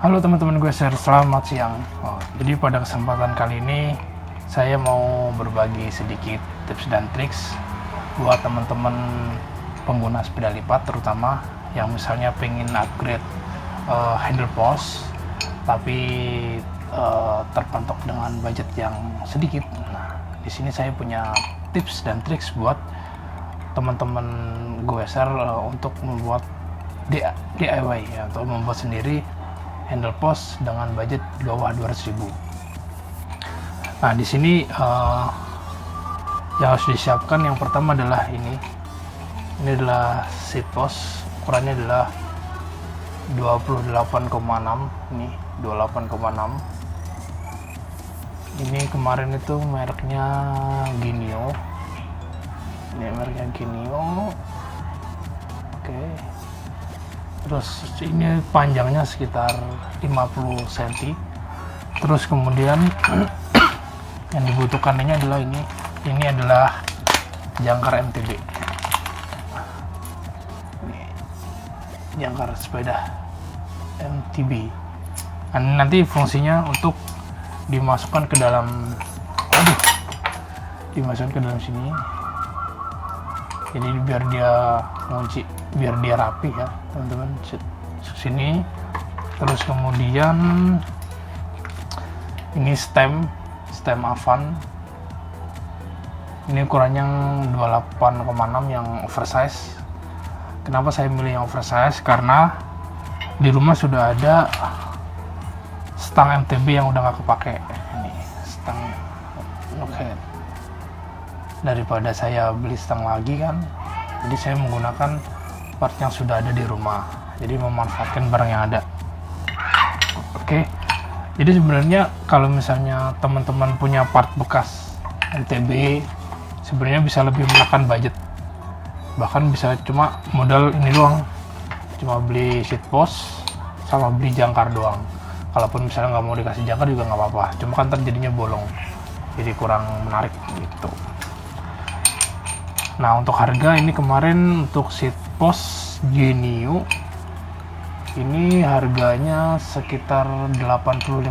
Halo teman-teman gue share, selamat siang. Jadi pada kesempatan kali ini saya mau berbagi sedikit tips dan triks buat teman-teman pengguna sepeda lipat, terutama yang misalnya pengen upgrade handle post tapi terpatok dengan budget yang sedikit. Nah, di sini saya punya tips dan triks buat teman-teman gue share untuk membuat DIY atau membuat sendiri handle post dengan budget di bawah 200.000. Nah, di sini yang harus disiapkan yang pertama adalah ini adalah seat post, ukurannya adalah 28,6. Ini 28,6. Ini kemarin itu mereknya Genio. Ini mereknya Genio. Oke. Terus ini panjangnya sekitar 50 cm. Terus kemudian yang dibutuhkannya adalah ini adalah jangkar MTB. Ini jangkar sepeda MTB. Nah, nanti fungsinya untuk dimasukkan ke dalam sini. Jadi biar dia ngunci, biar dia rapi ya teman-teman. Sini. Terus kemudian ini stem Avan. Ini ukurannya 28,6 yang oversize. Kenapa saya milih yang oversize? Karena di rumah sudah ada stang MTB yang udah nggak kepake. Ini stang lockheed. Daripada saya beli stang lagi kan, jadi saya menggunakan part yang sudah ada di rumah, jadi memanfaatkan barang yang ada. Oke, jadi sebenarnya kalau misalnya teman-teman punya part bekas MTB, sebenarnya bisa lebih menekan budget, bahkan bisa cuma modal ini doang, cuma beli seat post sama beli jangkar doang. Kalaupun misalnya nggak mau dikasih jangkar juga nggak apa-apa, cuma kan terjadinya bolong, jadi kurang menarik gitu. Nah, untuk harga ini kemarin untuk seat post Genio ini harganya sekitar 85.000.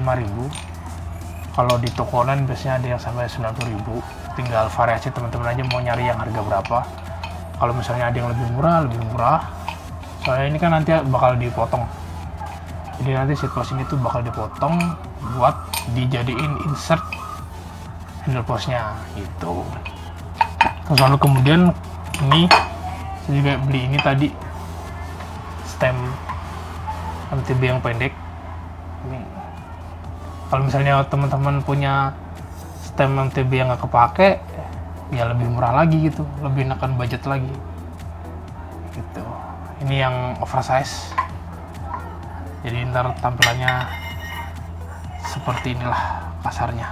Kalau di toko online biasanya ada yang sampai 90.000. Tinggal variasi teman-teman aja mau nyari yang harga berapa. Kalau misalnya ada yang lebih murah. Soalnya ini kan nanti bakal dipotong. Jadi nanti seat post ini tuh bakal dipotong buat dijadiin insert handle postnya gitu. Terus lalu kemudian ini saya juga beli ini tadi stem MTB yang pendek. Ini kalau misalnya teman-teman punya stem MTB yang nggak kepake, ya lebih murah lagi gitu, lebih nekan budget lagi gitu. Ini yang oversize, jadi ntar tampilannya seperti inilah kasarnya.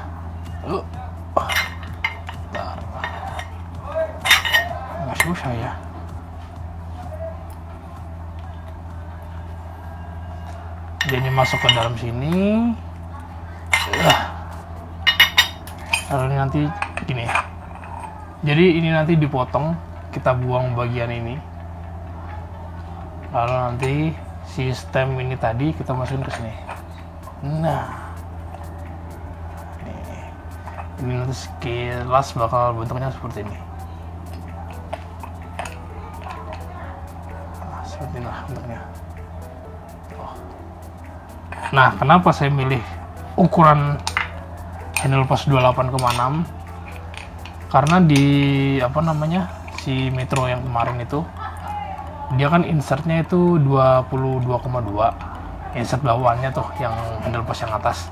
Susah ya. Jadi masuk ke dalam sini. Lalu nanti gini. Jadi ini nanti dipotong, kita buang bagian ini. Lalu nanti sistem ini tadi kita masukin ke sini. Nah, ini nanti sekilas bakal bentuknya seperti ini. Seperti inilah bentuknya. Nah, kenapa saya milih ukuran handle post 28,6? Karena di si Metro yang kemarin itu dia kan insertnya itu 22,2, insert bawaannya tuh yang handle post yang atas.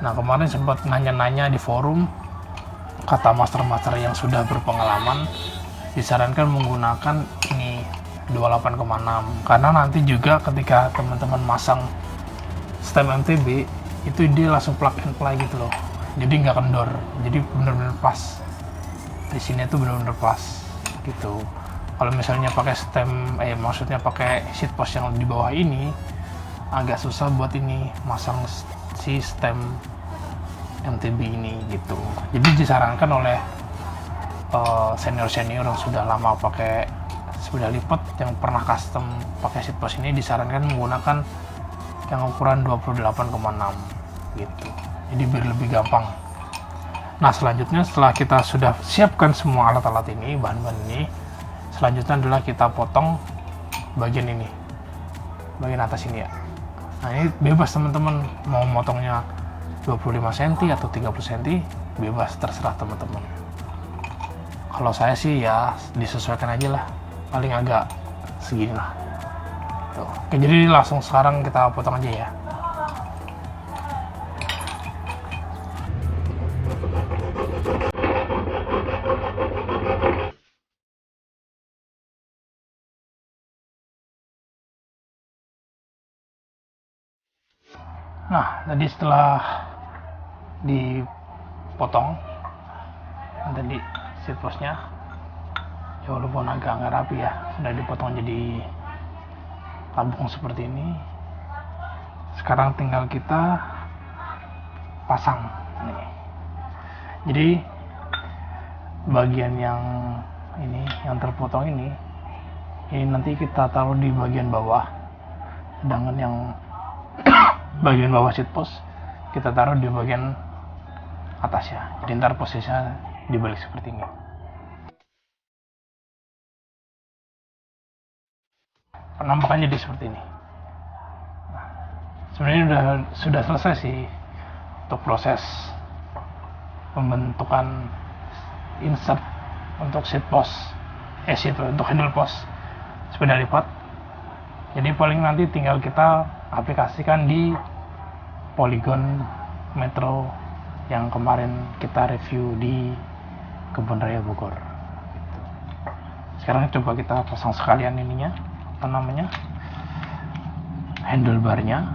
Nah, kemarin sempat nanya-nanya di forum, kata master-master yang sudah berpengalaman disarankan menggunakan ini 28,6 karena nanti juga ketika teman-teman masang stem MTB itu dia langsung plug and play gitu loh, jadi nggak kendor, jadi bener-bener pas di sini tuh bener-bener pas gitu. Kalau misalnya pakai stem maksudnya pakai seat post yang di bawah ini agak susah buat ini masang si stem MTB ini gitu. Jadi disarankan oleh senior-senior yang sudah lama pakai sepeda lipat yang pernah custom pakai seat post ini, disarankan menggunakan yang ukuran 28,6 gitu, jadi biar lebih gampang. Nah selanjutnya setelah kita sudah siapkan semua alat-alat ini, bahan-bahan ini, selanjutnya adalah kita potong bagian ini, bagian atas ini ya. Nah ini bebas teman-teman, mau motongnya 25 cm atau 30 cm, bebas, terserah teman-teman. Kalau saya sih ya disesuaikan aja lah, paling agak segini lah. Tuh. Oke, jadi langsung sekarang kita potong aja ya. Nah, tadi setelah dipotong, tadi seat postnya, ya walaupun agak nggak rapi ya, sudah dipotong jadi tabung seperti ini. Sekarang tinggal kita pasang nih. Jadi bagian yang ini, yang terpotong ini nanti kita taruh di bagian bawah, sedangkan yang bagian bawah seat post kita taruh di bagian atas ya. Jadi ntar posisinya dibalik seperti ini. Penampakannya jadi seperti ini. Nah, sebenarnya sudah selesai sih untuk proses pembentukan insert untuk seat post, untuk handle post sepeda lipat. Jadi paling nanti tinggal kita aplikasikan di Polygon Metro yang kemarin kita review di Kebun Raya Bogor gitu. Sekarang coba kita pasang sekalian ininya, apa namanya, handlebarnya.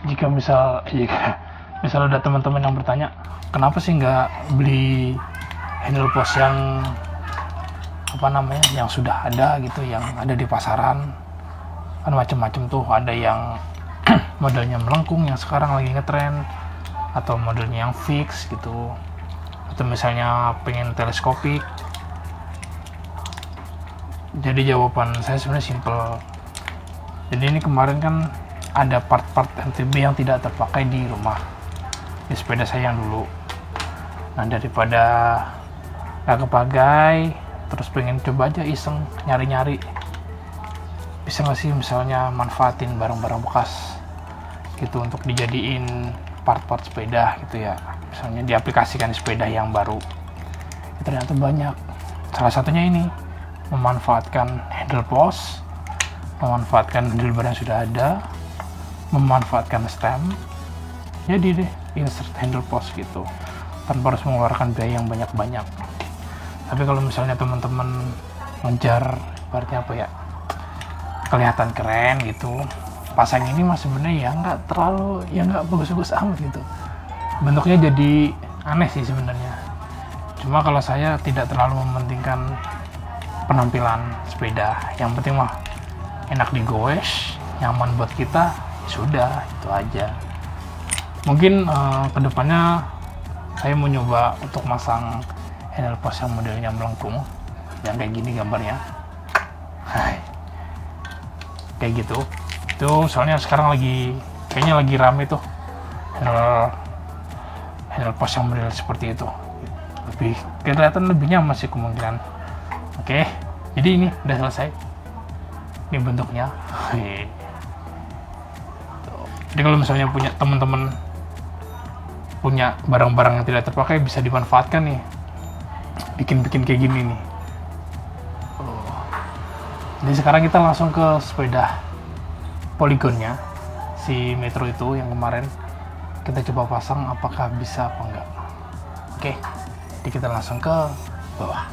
Jika misal ada teman-teman yang bertanya, kenapa sih nggak beli handle post yang apa namanya, yang sudah ada gitu, yang ada di pasaran. Kan macam-macam tuh, ada yang modelnya melengkung yang sekarang lagi ngetren, atau modelnya yang fix gitu, atau misalnya pengen teleskopik. Jadi jawaban saya sebenarnya simple. Jadi ini kemarin kan ada part-part MTB yang tidak terpakai di rumah, di sepeda saya yang dulu. Nah daripada nggak kepakai, terus pengen coba aja iseng nyari-nyari, bisa nggak sih misalnya manfaatin barang-barang bekas gitu untuk dijadiin part-part sepeda gitu ya, misalnya diaplikasikan di sepeda yang baru. Ya, ternyata banyak. Salah satunya ini, memanfaatkan handle post, memanfaatkan handlebar yang sudah ada, memanfaatkan stem, jadi deh insert handle post gitu, tanpa harus mengeluarkan biaya yang banyak-banyak. Tapi kalau misalnya teman-teman ngejar ibaratnya apa ya, kelihatan keren gitu, pasang ini mas sebenarnya ya nggak terlalu, ya nggak bagus-bagus amat gitu, bentuknya jadi aneh sih sebenarnya. Cuma kalau saya tidak terlalu mementingkan penampilan sepeda, yang penting mah enak digoes, nyaman buat kita, sudah itu aja. Mungkin kedepannya saya mau nyoba untuk masang handle post yang modelnya melengkung, yang kayak gini gambarnya. Hai, kayak gitu. Itu soalnya sekarang kayaknya lagi rame tuh handle post yang model seperti itu. Lebih kelihatan, lebih nyaman sih kemungkinan. Oke, jadi ini udah selesai. Ini bentuknya. Jadi kalau misalnya punya teman-teman punya barang-barang yang tidak terpakai, bisa dimanfaatkan nih, bikin-bikin kayak gini nih. Jadi sekarang kita langsung ke sepeda Polygonnya si Metro itu yang kemarin, kita coba pasang apakah bisa apa enggak. Oke, jadi kita langsung ke bawah.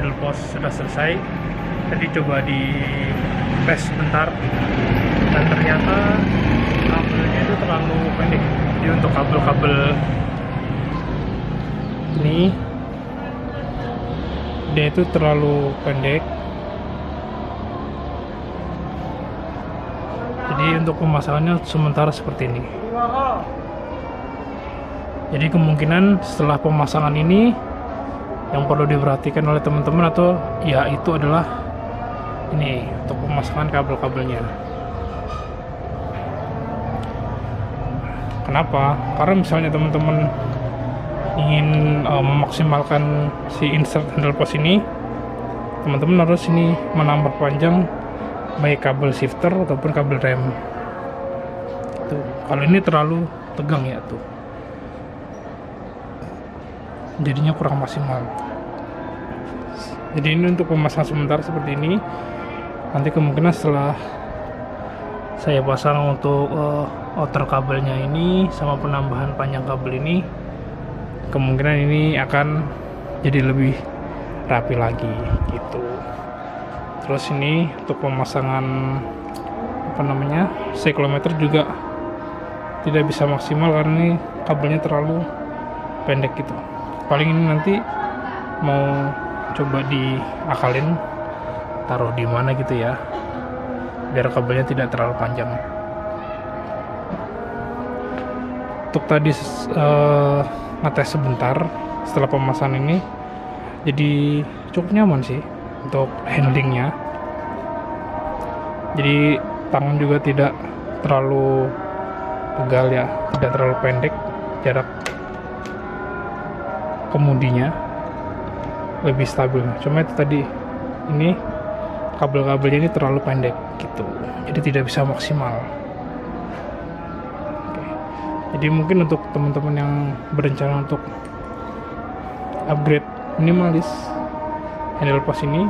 handle post sudah selesai. Tadi coba di tes sebentar dan ternyata kabelnya itu terlalu pendek. Jadi untuk kabel-kabel ini dia itu terlalu pendek. Jadi untuk pemasangannya sementara seperti ini. Jadi kemungkinan setelah pemasangan ini yang perlu diperhatikan oleh teman-teman atau ya itu adalah ini untuk pemasangan kabel-kabelnya. Kenapa? Karena misalnya teman-teman ingin memaksimalkan si insert handle post ini, teman-teman harus ini menambah panjang baik kabel shifter ataupun kabel rem. Tuh, kalau ini terlalu tegang ya tuh, jadinya kurang maksimal. Jadi ini untuk pemasangan sementara seperti ini. Nanti kemungkinan setelah saya pasang untuk outer kabelnya ini sama penambahan panjang kabel ini, kemungkinan ini akan jadi lebih rapi lagi gitu. Terus ini untuk pemasangan cyclometer juga tidak bisa maksimal karena ini kabelnya terlalu pendek gitu. Paling ini nanti mau coba diakalin taruh di mana gitu ya, biar kabelnya tidak terlalu panjang. Untuk tadi ngetes sebentar setelah pemasangan ini, jadi cukup nyaman sih untuk handlingnya. Jadi tangan juga tidak terlalu pegal ya, tidak terlalu pendek, jarak kemudinya lebih stabil. Cuma itu tadi ini kabel-kabelnya ini terlalu pendek gitu, jadi tidak bisa maksimal. Oke. Jadi mungkin untuk teman-teman yang berencana untuk upgrade minimalis handle post ini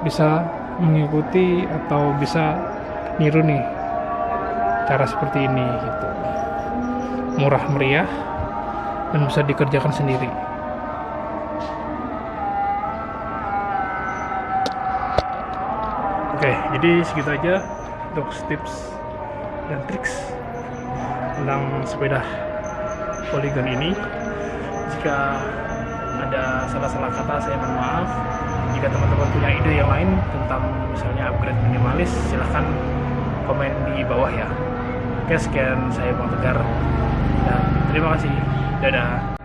bisa mengikuti atau bisa niru nih cara seperti ini gitu, murah meriah dan bisa dikerjakan sendiri. Oke, jadi segitu aja untuk tips dan triks tentang sepeda Polygon ini. Jika ada salah-salah kata, saya mohon maaf. Jika teman-teman punya ide yang lain tentang misalnya upgrade minimalis, silahkan komen di bawah ya. Oke, sekian, saya Bang Tegar dan terima kasih. Dadah.